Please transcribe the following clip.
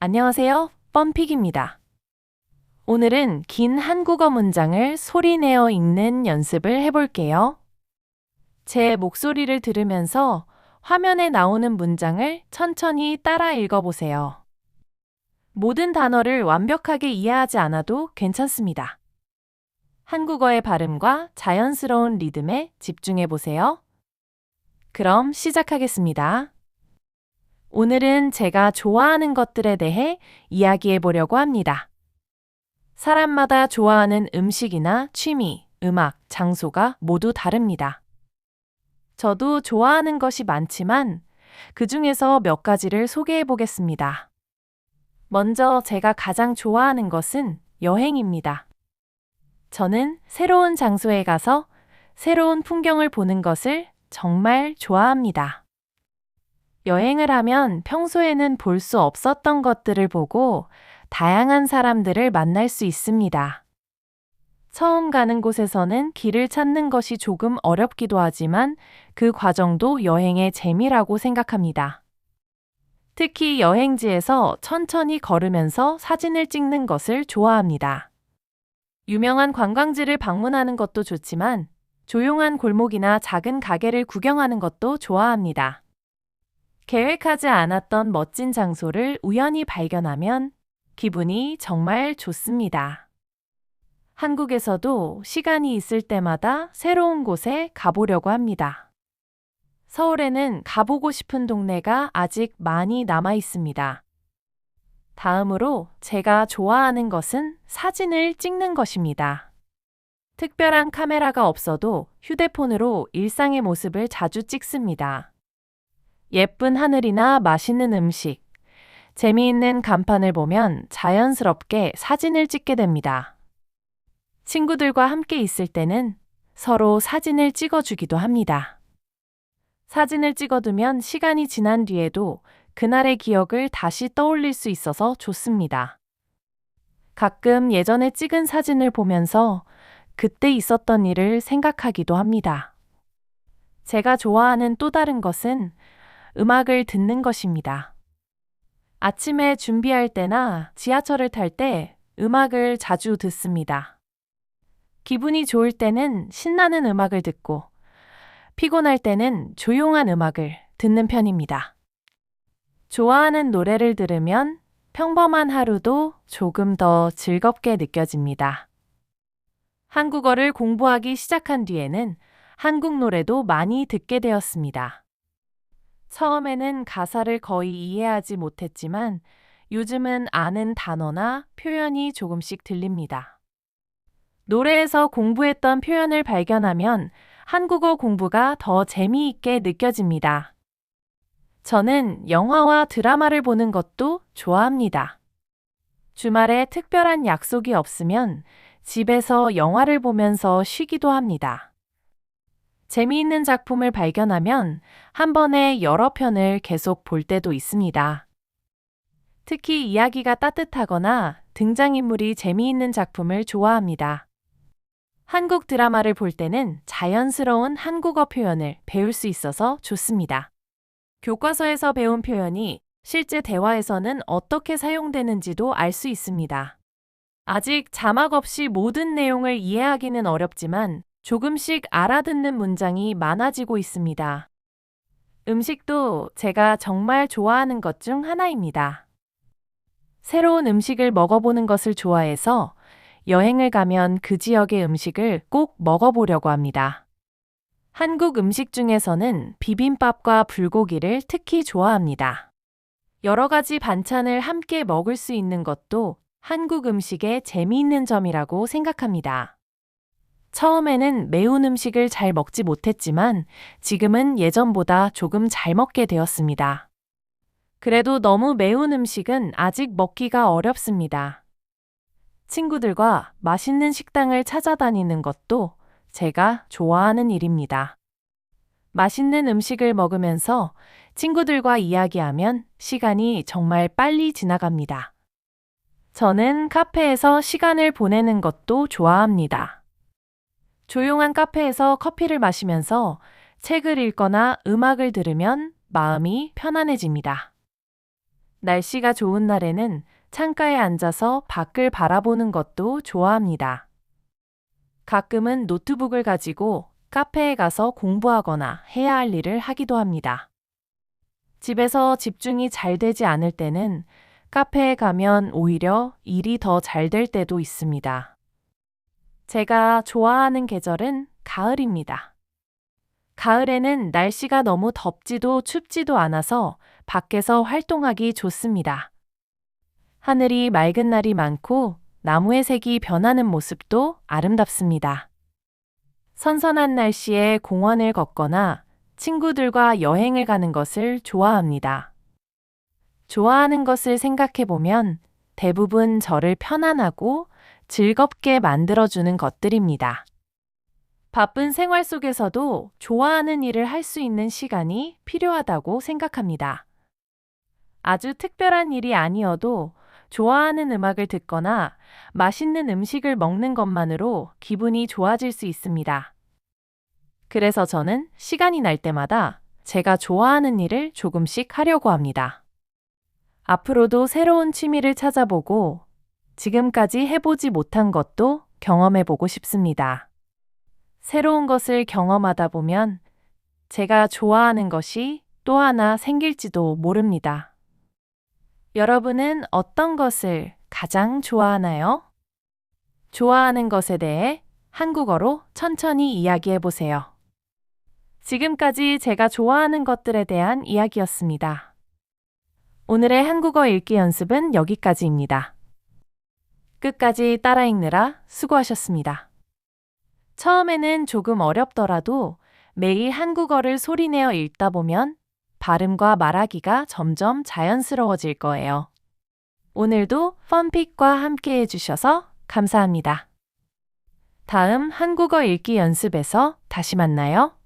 안녕하세요. 뻔픽입니다. 오늘은 긴 한국어 문장을 소리내어 읽는 연습을 해볼게요. 제 목소리를 들으면서 화면에 나오는 문장을 천천히 따라 읽어보세요. 모든 단어를 완벽하게 이해하지 않아도 괜찮습니다. 한국어의 발음과 자연스러운 리듬에 집중해보세요. 그럼 시작하겠습니다. 오늘은 제가 좋아하는 것들에 대해 이야기해 보려고 합니다. 사람마다 좋아하는 음식이나 취미, 음악, 장소가 모두 다릅니다. 저도 좋아하는 것이 많지만 그 중에서 몇 가지를 소개해 보겠습니다. 먼저 제가 가장 좋아하는 것은 여행입니다. 저는 새로운 장소에 가서 새로운 풍경을 보는 것을 정말 좋아합니다. 여행을 하면 평소에는 볼 수 없었던 것들을 보고 다양한 사람들을 만날 수 있습니다. 처음 가는 곳에서는 길을 찾는 것이 조금 어렵기도 하지만 그 과정도 여행의 재미라고 생각합니다. 특히 여행지에서 천천히 걸으면서 사진을 찍는 것을 좋아합니다. 유명한 관광지를 방문하는 것도 좋지만 조용한 골목이나 작은 가게를 구경하는 것도 좋아합니다. 계획하지 않았던 멋진 장소를 우연히 발견하면 기분이 정말 좋습니다. 한국에서도 시간이 있을 때마다 새로운 곳에 가보려고 합니다. 서울에는 가보고 싶은 동네가 아직 많이 남아 있습니다. 다음으로 제가 좋아하는 것은 사진을 찍는 것입니다. 특별한 카메라가 없어도 휴대폰으로 일상의 모습을 자주 찍습니다. 예쁜 하늘이나 맛있는 음식, 재미있는 간판을 보면 자연스럽게 사진을 찍게 됩니다. 친구들과 함께 있을 때는 서로 사진을 찍어주기도 합니다. 사진을 찍어두면 시간이 지난 뒤에도 그날의 기억을 다시 떠올릴 수 있어서 좋습니다. 가끔 예전에 찍은 사진을 보면서 그때 있었던 일을 생각하기도 합니다. 제가 좋아하는 또 다른 것은 음악을 듣는 것입니다. 아침에 준비할 때나 지하철을 탈 때 음악을 자주 듣습니다. 기분이 좋을 때는 신나는 음악을 듣고 피곤할 때는 조용한 음악을 듣는 편입니다. 좋아하는 노래를 들으면 평범한 하루도 조금 더 즐겁게 느껴집니다. 한국어를 공부하기 시작한 뒤에는 한국 노래도 많이 듣게 되었습니다. 처음에는 가사를 거의 이해하지 못했지만 요즘은 아는 단어나 표현이 조금씩 들립니다. 노래에서 공부했던 표현을 발견하면 한국어 공부가 더 재미있게 느껴집니다. 저는 영화와 드라마를 보는 것도 좋아합니다. 주말에 특별한 약속이 없으면 집에서 영화를 보면서 쉬기도 합니다. 재미있는 작품을 발견하면 한 번에 여러 편을 계속 볼 때도 있습니다. 특히 이야기가 따뜻하거나 등장인물이 재미있는 작품을 좋아합니다. 한국 드라마를 볼 때는 자연스러운 한국어 표현을 배울 수 있어서 좋습니다. 교과서에서 배운 표현이 실제 대화에서는 어떻게 사용되는지도 알 수 있습니다. 아직 자막 없이 모든 내용을 이해하기는 어렵지만 조금씩 알아듣는 문장이 많아지고 있습니다. 음식도 제가 정말 좋아하는 것 중 하나입니다. 새로운 음식을 먹어보는 것을 좋아해서 여행을 가면 그 지역의 음식을 꼭 먹어보려고 합니다. 한국 음식 중에서는 비빔밥과 불고기를 특히 좋아합니다. 여러 가지 반찬을 함께 먹을 수 있는 것도 한국 음식의 재미있는 점이라고 생각합니다. 처음에는 매운 음식을 잘 먹지 못했지만 지금은 예전보다 조금 잘 먹게 되었습니다. 그래도 너무 매운 음식은 아직 먹기가 어렵습니다. 친구들과 맛있는 식당을 찾아다니는 것도 제가 좋아하는 일입니다. 맛있는 음식을 먹으면서 친구들과 이야기하면 시간이 정말 빨리 지나갑니다. 저는 카페에서 시간을 보내는 것도 좋아합니다. 조용한 카페에서 커피를 마시면서 책을 읽거나 음악을 들으면 마음이 편안해집니다. 날씨가 좋은 날에는 창가에 앉아서 밖을 바라보는 것도 좋아합니다. 가끔은 노트북을 가지고 카페에 가서 공부하거나 해야 할 일을 하기도 합니다. 집에서 집중이 잘 되지 않을 때는 카페에 가면 오히려 일이 더 잘 될 때도 있습니다. 제가 좋아하는 계절은 가을입니다. 가을에는 날씨가 너무 덥지도 춥지도 않아서 밖에서 활동하기 좋습니다. 하늘이 맑은 날이 많고 나무의 색이 변하는 모습도 아름답습니다. 선선한 날씨에 공원을 걷거나 친구들과 여행을 가는 것을 좋아합니다. 좋아하는 것을 생각해 보면 대부분 저를 편안하고 즐겁게 만들어주는 것들입니다. 바쁜 생활 속에서도 좋아하는 일을 할 수 있는 시간이 필요하다고 생각합니다. 아주 특별한 일이 아니어도 좋아하는 음악을 듣거나 맛있는 음식을 먹는 것만으로 기분이 좋아질 수 있습니다. 그래서 저는 시간이 날 때마다 제가 좋아하는 일을 조금씩 하려고 합니다. 앞으로도 새로운 취미를 찾아보고 지금까지 해보지 못한 것도 경험해보고 싶습니다. 새로운 것을 경험하다 보면 제가 좋아하는 것이 또 하나 생길지도 모릅니다. 여러분은 어떤 것을 가장 좋아하나요? 좋아하는 것에 대해 한국어로 천천히 이야기해 보세요. 지금까지 제가 좋아하는 것들에 대한 이야기였습니다. 오늘의 한국어 읽기 연습은 여기까지입니다. 끝까지 따라 읽느라 수고하셨습니다. 처음에는 조금 어렵더라도 매일 한국어를 소리내어 읽다 보면 발음과 말하기가 점점 자연스러워질 거예요. 오늘도 펀픽과 함께 해주셔서 감사합니다. 다음 한국어 읽기 연습에서 다시 만나요.